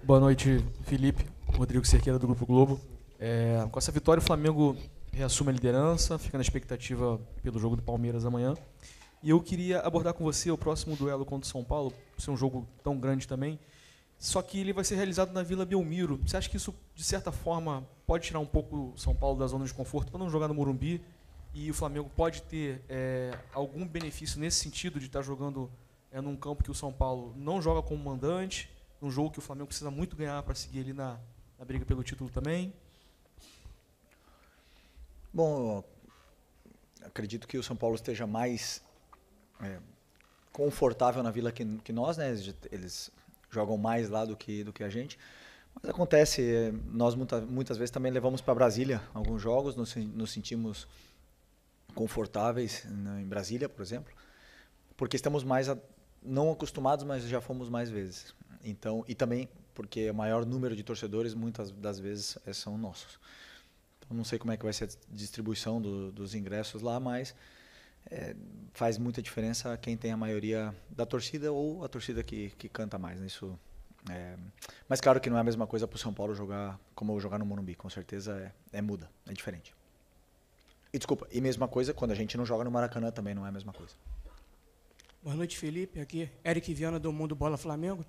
Boa noite, Felipe. Rodrigo Cerqueira, do Grupo Globo. Com essa vitória, o Flamengo reassume a liderança, fica na expectativa pelo jogo do Palmeiras amanhã. E eu queria abordar com você o próximo duelo contra o São Paulo, por ser um jogo tão grande também, só que ele vai ser realizado na Vila Belmiro. Você acha que isso, de certa forma, pode tirar um pouco o São Paulo da zona de conforto para não jogar no Morumbi? E o Flamengo pode ter algum benefício nesse sentido de estar jogando num campo que o São Paulo não joga como mandante, num jogo que o Flamengo precisa muito ganhar para seguir ali na briga pelo título também? Bom, acredito que o São Paulo esteja mais confortável na Vila que nós, né? Eles jogam mais lá do que a gente. Mas acontece, nós muitas vezes também levamos para Brasília alguns jogos, nos sentimos confortáveis em Brasília, por exemplo, porque estamos mais não acostumados, mas já fomos mais vezes. Então, e também porque o maior número de torcedores muitas das vezes são nossos. Então, não sei como é que vai ser a distribuição dos ingressos lá, mas faz muita diferença quem tem a maioria da torcida ou a torcida que canta mais, né? Isso, mas claro que não é a mesma coisa para o São Paulo jogar como jogar no Morumbi, com certeza muda, é diferente. E desculpa, e mesma coisa quando a gente não joga no Maracanã também não é a mesma coisa. Boa noite, Felipe. Aqui, Eric Viana, do Mundo Bola Flamengo.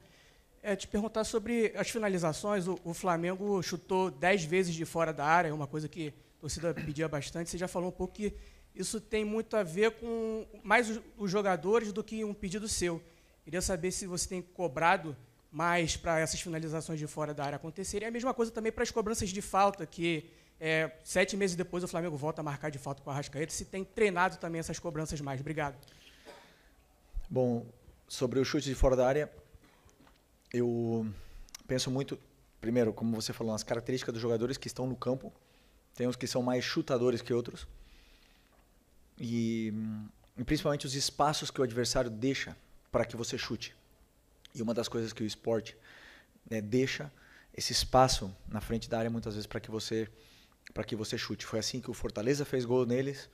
Te perguntar sobre as finalizações. O Flamengo chutou 10 vezes de fora da área, é uma coisa que a torcida pedia bastante. Você já falou um pouco que isso tem muito a ver com mais os jogadores do que um pedido seu. Queria saber se você tem cobrado mais para essas finalizações de fora da área acontecerem. É a mesma coisa também para as cobranças de falta, que 7 meses depois o Flamengo volta a marcar de falta com a Arrascaeta. Se tem treinado também essas cobranças mais. Obrigado. Bom, sobre o chute de fora da área, eu penso muito, primeiro, como você falou, nas características dos jogadores que estão no campo. Tem uns que são mais chutadores que outros. E principalmente os espaços que o adversário deixa para que você chute. E uma das coisas que o esporte deixa esse espaço na frente da área muitas vezes para que você chute. Foi assim que o Fortaleza fez gol neles,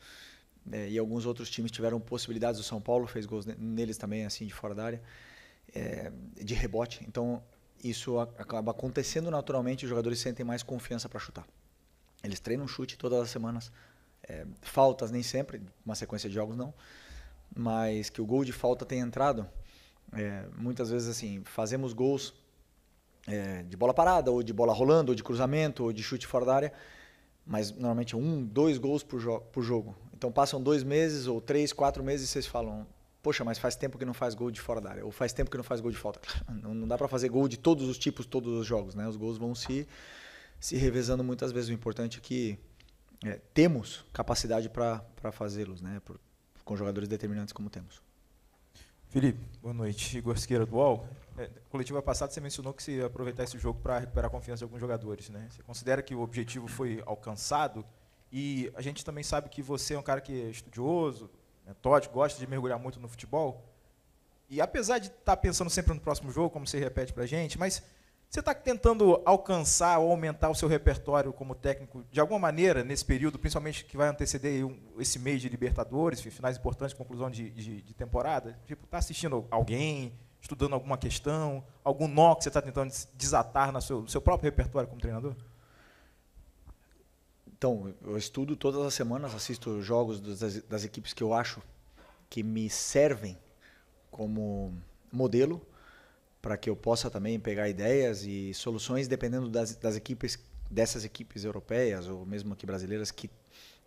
e alguns outros times tiveram possibilidades. O São Paulo fez gols neles também, assim, de fora da área, de rebote. Então isso acaba acontecendo naturalmente, os jogadores sentem mais confiança para chutar. Eles treinam chute todas as semanas. Faltas nem sempre, uma sequência de jogos não, mas que o gol de falta tem entrado, muitas vezes assim, fazemos gols de bola parada, ou de bola rolando, ou de cruzamento, ou de chute fora da área, mas normalmente 1, 2 gols por jogo. Então passam 2 meses, ou 3, 4 meses, e vocês falam, poxa, mas faz tempo que não faz gol de fora da área, ou faz tempo que não faz gol de falta. Não dá para fazer gol de todos os tipos, todos os jogos, né? Os gols vão se revezando muitas vezes. O importante é que temos capacidade para fazê-los, né? Com jogadores determinantes como temos. Felipe, boa noite. Igor Siqueira, do UOL. Coletiva passada você mencionou que você ia aproveitar esse jogo para recuperar a confiança de alguns jogadores, né? Você considera que o objetivo foi alcançado? E a gente também sabe que você é um cara que é estudioso, metódico, gosta de mergulhar muito no futebol. E apesar de estar pensando sempre no próximo jogo, como você repete para a gente, mas você está tentando alcançar ou aumentar o seu repertório como técnico de alguma maneira nesse período, principalmente que vai anteceder esse mês de Libertadores, finais importantes, conclusão de temporada? Tipo, está assistindo alguém, estudando alguma questão, algum nó que você está tentando desatar no seu próprio repertório como treinador? Então, eu estudo todas as semanas, assisto jogos das equipes que eu acho que me servem como modelo, para que eu possa também pegar ideias e soluções dependendo das equipes, dessas equipes europeias ou mesmo aqui brasileiras que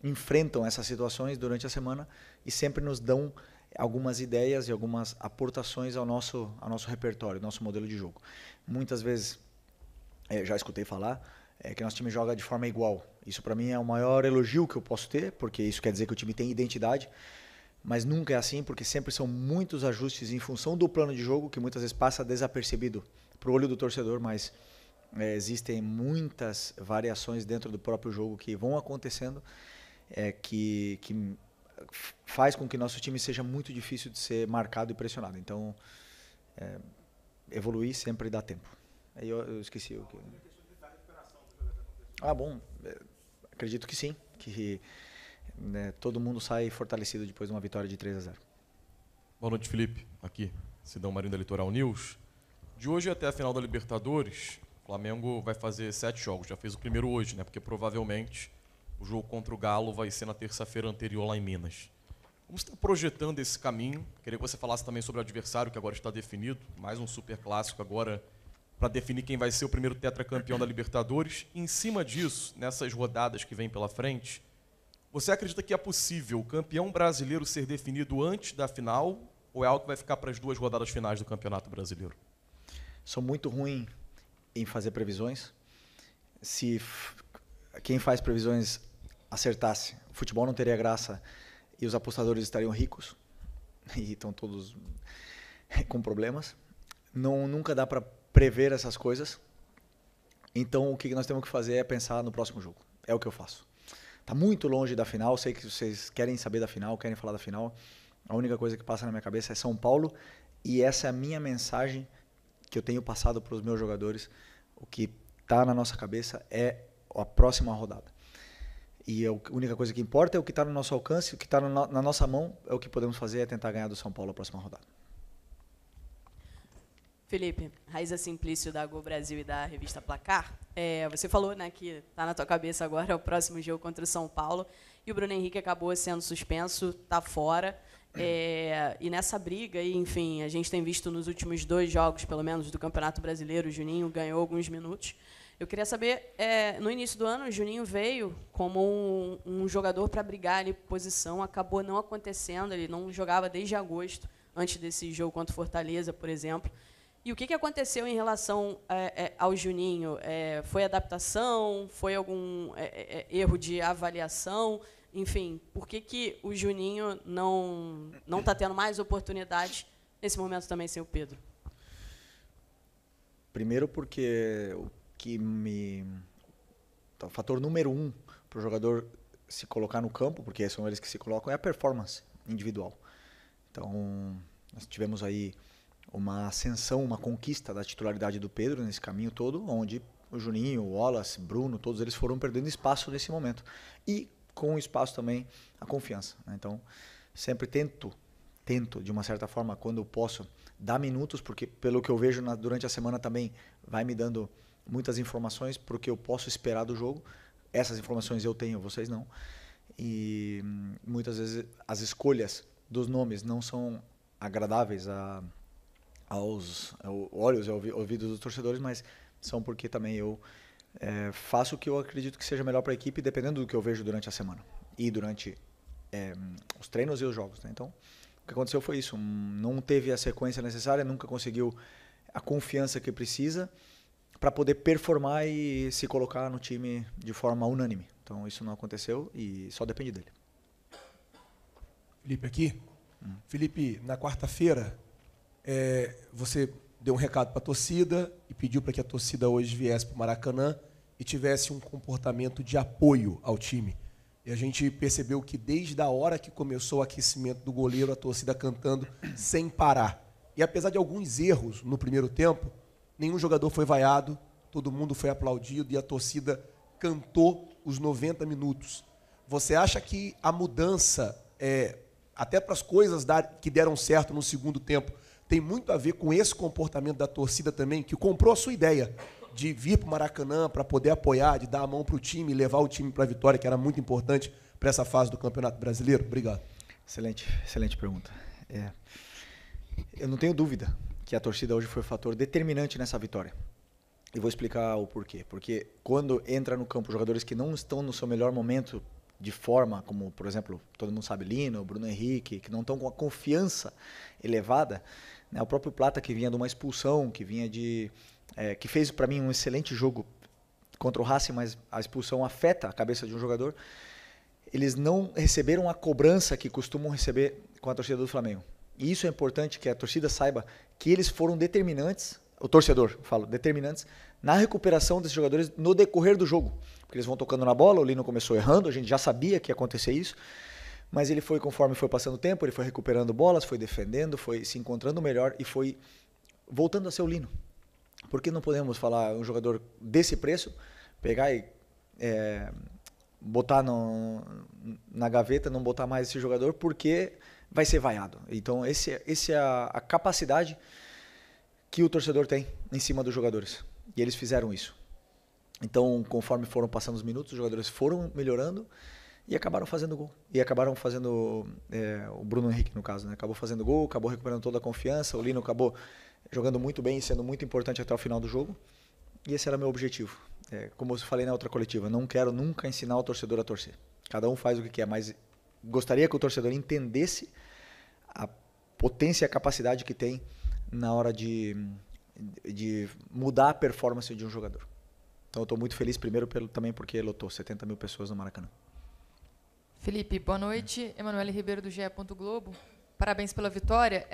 enfrentam essas situações durante a semana e sempre nos dão algumas ideias e algumas aportações ao nosso repertório, nosso modelo de jogo. Muitas vezes, já escutei falar, que nosso time joga de forma igual. Isso para mim é o maior elogio que eu posso ter, porque isso quer dizer que o time tem identidade. Mas nunca é assim, porque sempre são muitos ajustes em função do plano de jogo, que muitas vezes passa desapercebido para o olho do torcedor, mas existem muitas variações dentro do próprio jogo que vão acontecendo, que faz com que nosso time seja muito difícil de ser marcado e pressionado. Então, evoluir sempre dá tempo. Aí eu esqueci o que... Bom, acredito que sim, que... todo mundo sai fortalecido depois de uma vitória de 3-0. Boa noite, Felipe. Aqui, Sidão Marinho da Litoral News. De hoje até a final da Libertadores, o Flamengo vai fazer 7 jogos. Já fez o primeiro hoje, né? Porque provavelmente o jogo contra o Galo vai ser na terça-feira anterior lá em Minas. Como você está projetando esse caminho? Queria que você falasse também sobre o adversário que agora está definido. Mais um super clássico agora para definir quem vai ser o primeiro tetracampeão da Libertadores. E, em cima disso, nessas rodadas que vêm pela frente, você acredita que é possível o campeão brasileiro ser definido antes da final ou é algo que vai ficar para as 2 rodadas finais do Campeonato Brasileiro? Sou muito ruim em fazer previsões. Se quem faz previsões acertasse, o futebol não teria graça e os apostadores estariam ricos e estão todos com problemas. Nunca dá para prever essas coisas. Então o que nós temos que fazer é pensar no próximo jogo. É o que eu faço. Está muito longe da final, sei que vocês querem saber da final, querem falar da final. A única coisa que passa na minha cabeça é São Paulo e essa é a minha mensagem que eu tenho passado para os meus jogadores. O que está na nossa cabeça é a próxima rodada. E a única coisa que importa é o que está no nosso alcance, o que está na nossa mão é o que podemos fazer, é tentar ganhar do São Paulo a próxima rodada. Felipe, Raíza Simplício da Gol Brasil e da revista Placar. Você falou, né, que está na tua cabeça agora o próximo jogo contra o São Paulo e o Bruno Henrique acabou sendo suspenso, está fora. E nessa briga, enfim, a gente tem visto nos últimos 2 jogos, pelo menos, do Campeonato Brasileiro, o Juninho ganhou alguns minutos. Eu queria saber, no início do ano, o Juninho veio como um jogador para brigar ali por posição, acabou não acontecendo, ele não jogava desde agosto, antes desse jogo contra o Fortaleza, por exemplo. E o que aconteceu em relação ao Juninho? Foi adaptação? Foi algum erro de avaliação? Enfim, por que o Juninho não está tendo mais oportunidades nesse momento também sem o Pedro? Primeiro porque o fator número 1 para o jogador se colocar no campo, porque são eles que se colocam, é a performance individual. Então, nós tivemos aí uma ascensão, uma conquista da titularidade do Pedro nesse caminho todo, onde o Juninho, o Wallace, Bruno, todos eles foram perdendo espaço nesse momento. E com o espaço também a confiança, né? Então, sempre tento, de uma certa forma, quando eu posso, dar minutos, porque pelo que eu vejo durante a semana também vai me dando muitas informações para o que eu posso esperar do jogo. Essas informações eu tenho, vocês não. E muitas vezes as escolhas dos nomes não são agradáveis aos olhos e ouvidos dos torcedores, mas são porque também eu faço o que eu acredito que seja melhor para a equipe, dependendo do que eu vejo durante a semana e durante os treinos e os jogos, né? Então, o que aconteceu foi isso. Não teve a sequência necessária, nunca conseguiu a confiança que precisa para poder performar e se colocar no time de forma unânime. Então, isso não aconteceu e só depende dele. Felipe, aqui. Felipe, na quarta-feira, você deu um recado para a torcida e pediu para que a torcida hoje viesse para o Maracanã e tivesse um comportamento de apoio ao time. E a gente percebeu que desde a hora que começou o aquecimento do goleiro, a torcida cantando sem parar. E apesar de alguns erros no primeiro tempo, nenhum jogador foi vaiado, todo mundo foi aplaudido e a torcida cantou os 90 minutos. Você acha que a mudança, até para as coisas que deram certo no segundo tempo, tem muito a ver com esse comportamento da torcida também, que comprou a sua ideia de vir para o Maracanã para poder apoiar, de dar a mão para o time e levar o time para a vitória, que era muito importante para essa fase do Campeonato Brasileiro? Obrigado. Excelente pergunta. Eu não tenho dúvida que a torcida hoje foi um fator determinante nessa vitória. E vou explicar o porquê. Porque quando entra no campo jogadores que não estão no seu melhor momento de forma, como, por exemplo, todo mundo sabe, Lino, Bruno Henrique, que não estão com a confiança elevada, né? O próprio Plata, que vinha de uma expulsão, que vinha que fez para mim um excelente jogo contra o Racing, mas a expulsão afeta a cabeça de um jogador, eles não receberam a cobrança que costumam receber com a torcida do Flamengo. E isso é importante que a torcida saiba que eles foram determinantes, o torcedor, determinantes, na recuperação desses jogadores no decorrer do jogo. Porque eles vão tocando na bola, o Lino começou errando, a gente já sabia que ia acontecer isso, mas ele foi, conforme foi passando o tempo, ele foi recuperando bolas, foi defendendo, foi se encontrando melhor e foi voltando a ser o Lino. Por que não podemos falar um jogador desse preço, pegar e botar na gaveta, não botar mais esse jogador, porque vai ser vaiado. Então, esse é a capacidade que o torcedor tem em cima dos jogadores. E eles fizeram isso. Então, conforme foram passando os minutos, os jogadores foram melhorando e acabaram fazendo gol. E acabaram fazendo, o Bruno Henrique, no caso, né? Acabou fazendo gol, acabou recuperando toda a confiança, o Lino acabou jogando muito bem e sendo muito importante até o final do jogo. E esse era meu objetivo. Como eu falei na outra coletiva, não quero nunca ensinar o torcedor a torcer. Cada um faz o que quer, mas gostaria que o torcedor entendesse a potência e a capacidade que tem na hora de mudar a performance de um jogador. Então eu estou muito feliz, primeiro também porque lotou 70 mil pessoas no Maracanã. Felipe, boa noite. Emanuele Ribeiro, do GE. Globo. Parabéns pela vitória.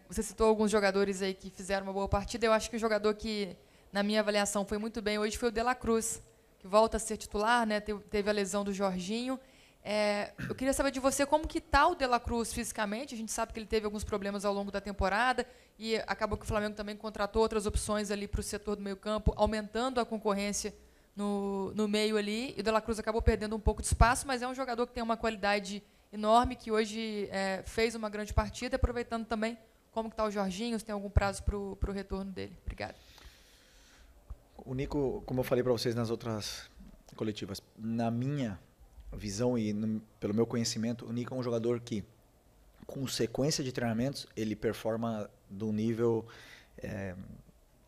Você citou alguns jogadores aí que fizeram uma boa partida. Eu acho que o jogador que, na minha avaliação, foi muito bem hoje foi o De La Cruz, que volta a ser titular, né? Teve a lesão do Jorginho. Eu queria saber de você como que está o De La Cruz fisicamente. A gente sabe que ele teve alguns problemas ao longo da temporada e acabou que o Flamengo também contratou outras opções ali para o setor do meio-campo, aumentando a concorrência no meio ali. E o De La Cruz acabou perdendo um pouco de espaço, mas é um jogador que tem uma qualidade enorme, que hoje fez uma grande partida, aproveitando também como está o Jorginho, se tem algum prazo para o retorno dele. Obrigado. O Nico, como eu falei para vocês nas outras coletivas, na minha visão e pelo meu conhecimento, o Nico é um jogador que, com sequência de treinamentos, ele performa do nível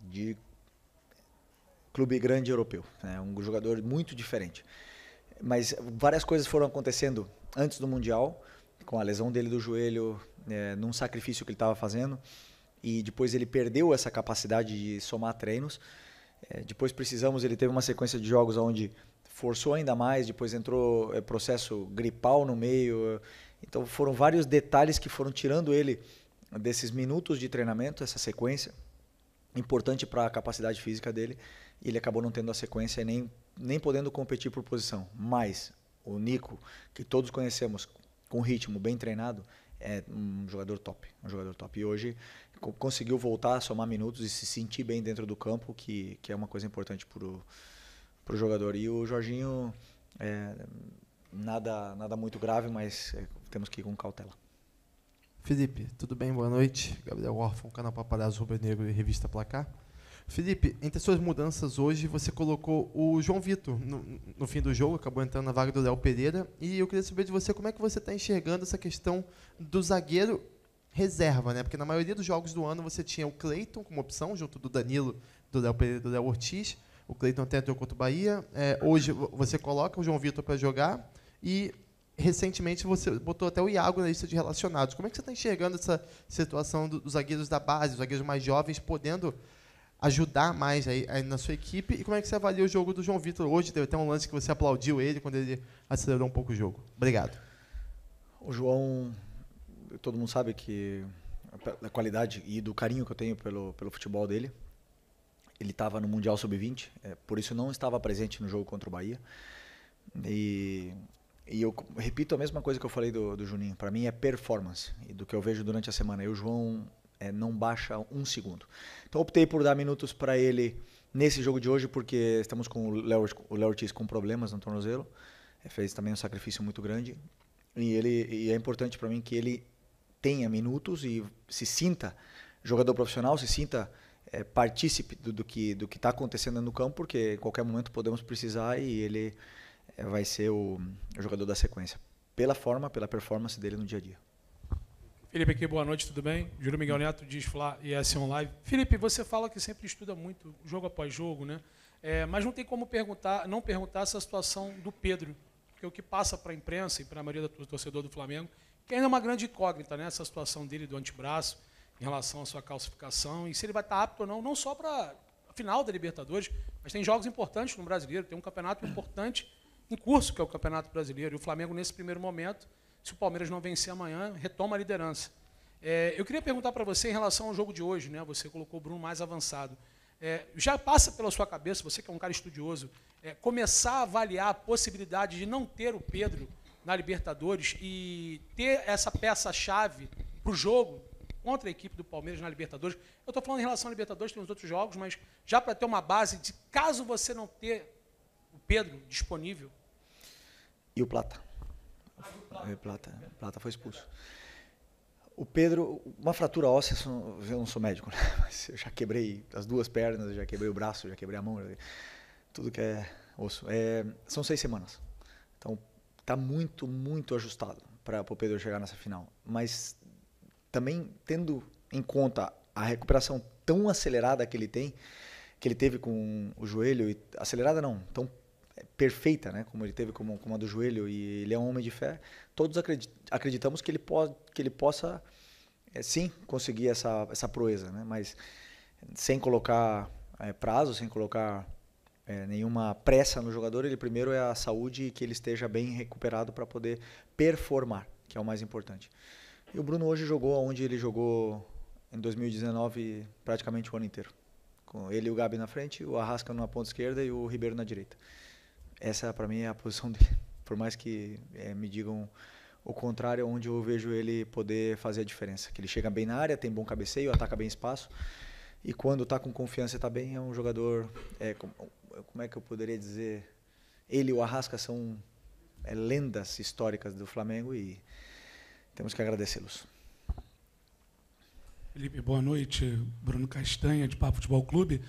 de clube grande europeu. É um jogador muito diferente. Mas várias coisas foram acontecendo antes do Mundial, com a lesão dele do joelho, num sacrifício que ele estava fazendo, e depois ele perdeu essa capacidade de somar treinos. Depois ele teve uma sequência de jogos onde forçou ainda mais, depois entrou processo gripal no meio. Então foram vários detalhes que foram tirando ele desses minutos de treinamento, essa sequência, importante para a capacidade física dele, e ele acabou não tendo a sequência e nem podendo competir por posição. Mas o Nico, que todos conhecemos, com ritmo, bem treinado, é um jogador top. E hoje conseguiu voltar a somar minutos e se sentir bem dentro do campo, que é uma coisa importante para o jogador. E o Jorginho, nada muito grave, mas temos que ir com cautela. Felipe, tudo bem? Boa noite. Gabriel Orfão, canal Paparazzo Rubro Negro e Revista Placar. Felipe, entre as suas mudanças hoje, você colocou o João Vitor no fim do jogo, acabou entrando na vaga do Léo Pereira, e eu queria saber de você como é que você está enxergando essa questão do zagueiro reserva, né? Porque na maioria dos jogos do ano você tinha o Cleiton como opção, junto do Danilo, do Léo Pereira e do Léo Ortiz. O Cleiton até entrou contra o Bahia. Hoje você coloca o João Vitor para jogar e recentemente você botou até o Iago na lista de relacionados. Como é que você está enxergando essa situação dos zagueiros da base, os zagueiros mais jovens, podendo ajudar mais aí na sua equipe? E como é que você avalia o jogo do João Vitor hoje? Teve até um lance que você aplaudiu ele quando ele acelerou um pouco o jogo. Obrigado. O João, todo mundo sabe que a qualidade e do carinho que eu tenho pelo futebol dele. Ele estava no Mundial Sub-20, por isso não estava presente no jogo contra o Bahia. E eu repito a mesma coisa que eu falei do Juninho. Para mim é performance, e do que eu vejo durante a semana. E o João não baixa um segundo. Então optei por dar minutos para ele nesse jogo de hoje, porque estamos com o Léo Ortiz com problemas no tornozelo. Fez também um sacrifício muito grande. E é importante para mim que ele tenha minutos e se sinta jogador profissional, se sinta partícipe do que está acontecendo no campo, porque em qualquer momento podemos precisar e ele vai ser o jogador da sequência, pela performance dele no dia a dia. Felipe aqui, boa noite, tudo bem? Júlio Miguel Neto, Diz Fla e S1 Live. Felipe, você fala que sempre estuda muito, jogo após jogo, né? Mas não tem como não perguntar essa situação do Pedro, porque o que passa para a imprensa e para a maioria do torcedor do Flamengo, que ainda é uma grande incógnita, né? Essa situação dele do antebraço, em relação à sua calcificação, e se ele vai estar apto ou não só para a final da Libertadores, mas tem jogos importantes no Brasileiro, tem um campeonato importante em curso, que é o Campeonato Brasileiro, e o Flamengo, nesse primeiro momento, se o Palmeiras não vencer amanhã, retoma a liderança. Eu queria perguntar para você em relação ao jogo de hoje, né? Você colocou o Bruno mais avançado. Já passa pela sua cabeça, você que é um cara estudioso, começar a avaliar a possibilidade de não ter o Pedro na Libertadores e ter essa peça-chave para o jogo contra a equipe do Palmeiras na Libertadores. Eu estou falando em relação à Libertadores, tem os outros jogos, mas já para ter uma base de caso você não ter o Pedro disponível. E o Plata? O Plata foi expulso. O Pedro, uma fratura óssea, eu não sou médico, né? Mas eu já quebrei as 2 pernas, eu já quebrei o braço, já quebrei a mão, tudo que é osso. São 6 semanas. Então, está muito, muito ajustado para o Pedro chegar nessa final. Mas também tendo em conta a recuperação tão acelerada que ele teve com o joelho, e acelerada não, tão perfeita, né, como ele teve com a do joelho, e ele é um homem de fé, todos acreditamos que ele possa sim conseguir essa proeza, né, mas sem colocar prazo, sem colocar nenhuma pressa no jogador. Ele primeiro é a saúde e que ele esteja bem recuperado para poder performar, que é o mais importante. E o Bruno hoje jogou onde ele jogou em 2019 praticamente o ano inteiro, com ele e o Gabi na frente, o Arrasca na ponta esquerda e o Ribeiro na direita. Essa, para mim, é a posição dele. Por mais que me digam o contrário, onde eu vejo ele poder fazer a diferença. Que ele chega bem na área, tem bom cabeceio, ataca bem espaço. E quando está com confiança e está bem, é um jogador... como é que eu poderia dizer? Ele e o Arrasca são lendas históricas do Flamengo e temos que agradecê-los. Felipe, boa noite. Bruno Castanha, de Papo Futebol Clube.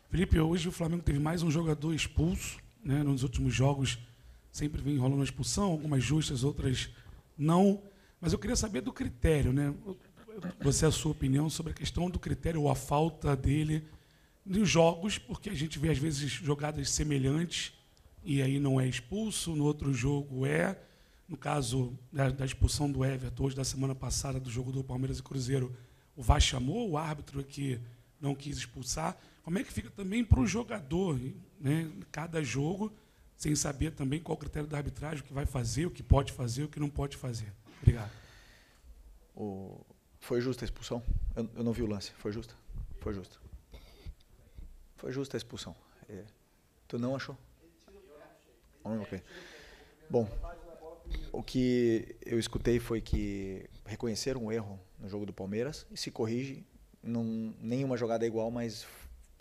Felipe, hoje o Flamengo teve mais um jogador expulso, né? Nos últimos jogos sempre vem rolando a expulsão, algumas justas, outras não. Mas eu queria saber do critério, né? Você, a sua opinião sobre a questão do critério ou a falta dele nos jogos, porque a gente vê às vezes jogadas semelhantes e aí não é expulso, no outro jogo é. No caso da expulsão do Everton, hoje da semana passada, do jogo do Palmeiras e Cruzeiro, o VAR chamou, o árbitro que não quis expulsar. Como é que fica também para o jogador, né, cada jogo, sem saber também qual o critério da arbitragem, o que vai fazer, o que pode fazer, o que não pode fazer? Obrigado. Foi justa a expulsão? Eu não vi o lance. Foi justa? Foi justa. Foi justa a expulsão. Tu não achou? Ok. Bom, o que eu escutei foi que reconheceram um erro no jogo do Palmeiras e se corrige. Nenhuma jogada é igual, mas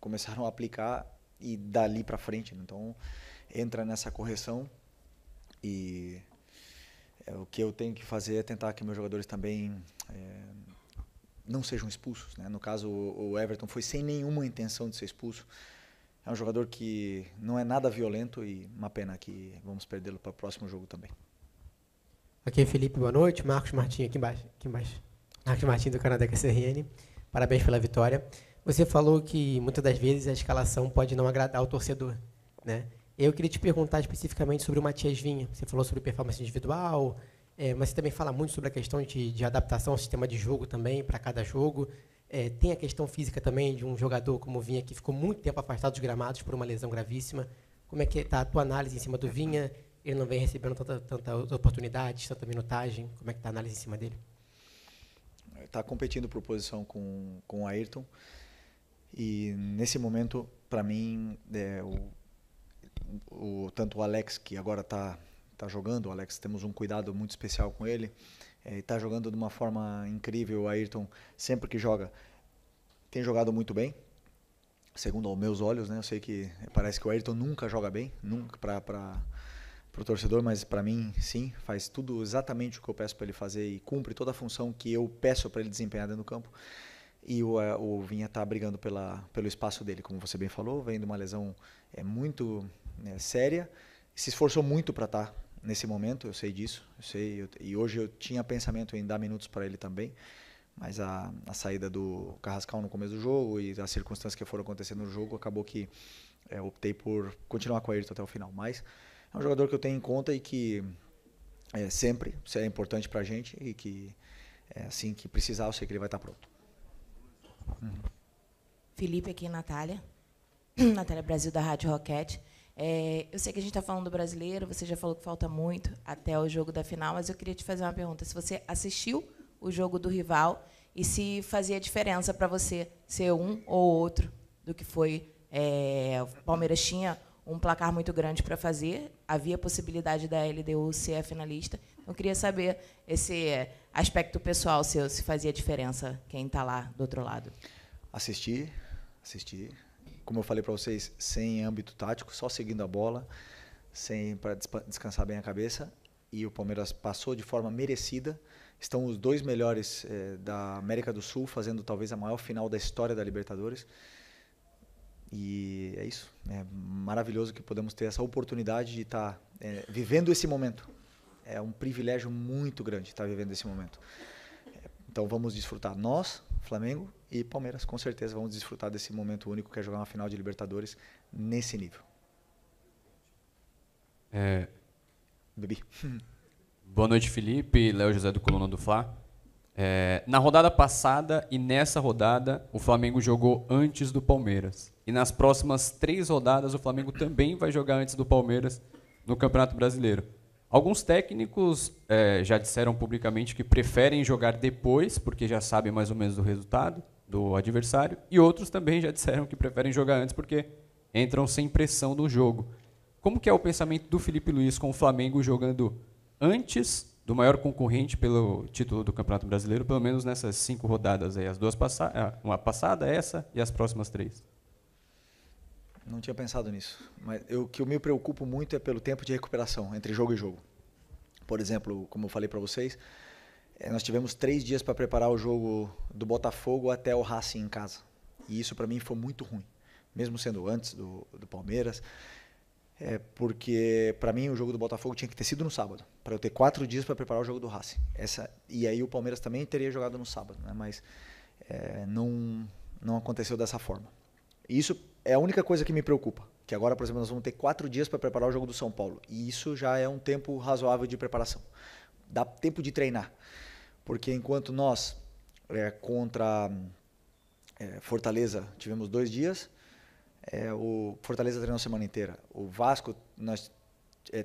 começaram a aplicar e dali para frente. Então, entra nessa correção e o que eu tenho que fazer é tentar que meus jogadores também não sejam expulsos, né? No caso, o Everton foi sem nenhuma intenção de ser expulso. É um jogador que não é nada violento e uma pena que vamos perdê-lo para o próximo jogo também. Ok, Felipe, boa noite. Marcos Martins, aqui embaixo. Marcos Martins, do Canadá QCRN. Parabéns pela vitória. Você falou que muitas das vezes a escalação pode não agradar o torcedor, né? Eu queria te perguntar especificamente sobre o Matias Vinha. Você falou sobre performance individual, mas você também fala muito sobre a questão de adaptação ao sistema de jogo também, para cada jogo. Tem a questão física também de um jogador como o Vinha, que ficou muito tempo afastado dos gramados por uma lesão gravíssima. Como é que está a tua análise em cima do Vinha? Ele não vem recebendo tantas oportunidades, tanta minutagem. Como é que está a análise em cima dele? Está competindo por posição com o Ayrton. E nesse momento, para mim, tanto o Alex, que agora está jogando, o Alex, temos um cuidado muito especial com ele, está jogando de uma forma incrível. O Ayrton, sempre que joga, tem jogado muito bem, segundo aos meus olhos, né? Eu sei que parece que o Ayrton nunca joga bem, nunca para o torcedor, mas para mim, sim, faz tudo exatamente o que eu peço para ele fazer e cumpre toda a função que eu peço para ele desempenhar dentro do campo. E o Vinha está brigando pelo espaço dele, como você bem falou, vem de uma lesão muito séria, se esforçou muito para estar nesse momento, eu sei disso, e hoje eu tinha pensamento em dar minutos para ele também, mas a saída do Carrascal no começo do jogo e as circunstâncias que foram acontecendo no jogo, acabou que optei por continuar com ele até o final. Mas é um jogador que eu tenho em conta e que sempre é importante para a gente e que assim que precisar, eu sei que ele vai estar pronto. Felipe, aqui, Natália Brasil, da Rádio Roquete. Eu sei que a gente está falando do brasileiro, você já falou que falta muito até o jogo da final, mas eu queria te fazer uma pergunta. Se você assistiu o jogo do rival e se fazia diferença para você ser um ou outro do que foi. O Palmeiras tinha um placar muito grande para fazer, havia possibilidade da LDU ser a finalista. Eu queria saber esse aspecto pessoal seu, se fazia diferença quem está lá do outro lado. Assisti. Como eu falei para vocês, sem âmbito tático, só seguindo a bola, para descansar bem a cabeça. E o Palmeiras passou de forma merecida. Estão os 2 melhores da América do Sul fazendo talvez a maior final da história da Libertadores. E é isso. É maravilhoso que podemos ter essa oportunidade de estar vivendo esse momento. É um privilégio muito grande estar vivendo esse momento. Então vamos desfrutar. Nós, Flamengo e Palmeiras, com certeza vamos desfrutar desse momento único que é jogar uma final de Libertadores nesse nível. Bebi. Boa noite, Felipe. Léo José do Coluna do Fla. Na rodada passada e nessa rodada, o Flamengo jogou antes do Palmeiras. E nas próximas 3 rodadas, o Flamengo também vai jogar antes do Palmeiras no Campeonato Brasileiro. Alguns técnicos já disseram publicamente que preferem jogar depois, porque já sabem mais ou menos do resultado do adversário. E outros também já disseram que preferem jogar antes, porque entram sem pressão no jogo. Como que é o pensamento do Felipe Luiz com o Flamengo jogando antes do maior concorrente pelo título do Campeonato Brasileiro, pelo menos nessas 5 rodadas aí, as 2 uma passada, essa e as próximas 3? Não tinha pensado nisso, mas o que eu me preocupo muito é pelo tempo de recuperação entre jogo e jogo. Por exemplo, como eu falei para vocês, nós tivemos 3 dias para preparar o jogo do Botafogo até o Racing em casa. E isso para mim foi muito ruim, mesmo sendo antes do Palmeiras. Porque para mim o jogo do Botafogo tinha que ter sido no sábado, para eu ter 4 dias para preparar o jogo do Racing. E aí o Palmeiras também teria jogado no sábado, né? Mas não aconteceu dessa forma. E isso é a única coisa que me preocupa, que agora, por exemplo, nós vamos ter 4 dias para preparar o jogo do São Paulo, e isso já é um tempo razoável de preparação. Dá tempo de treinar, porque enquanto nós, contra Fortaleza, tivemos 2 dias, o Fortaleza treinou a semana inteira. O Vasco, nós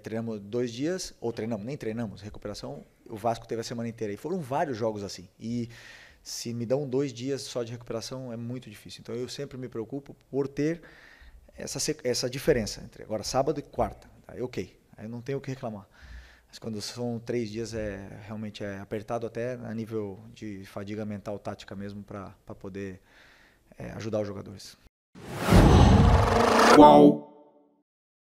treinamos 2 dias, ou nem treinamos, recuperação, o Vasco teve a semana inteira. E foram vários jogos assim. E se me dão 2 dias só de recuperação, é muito difícil. Então eu sempre me preocupo por ter essa diferença entre agora sábado e quarta. Aí ok, aí eu não tenho o que reclamar. Mas quando são 3 dias, realmente é apertado até a nível de fadiga mental, tática mesmo, para poder ajudar os jogadores. Qual?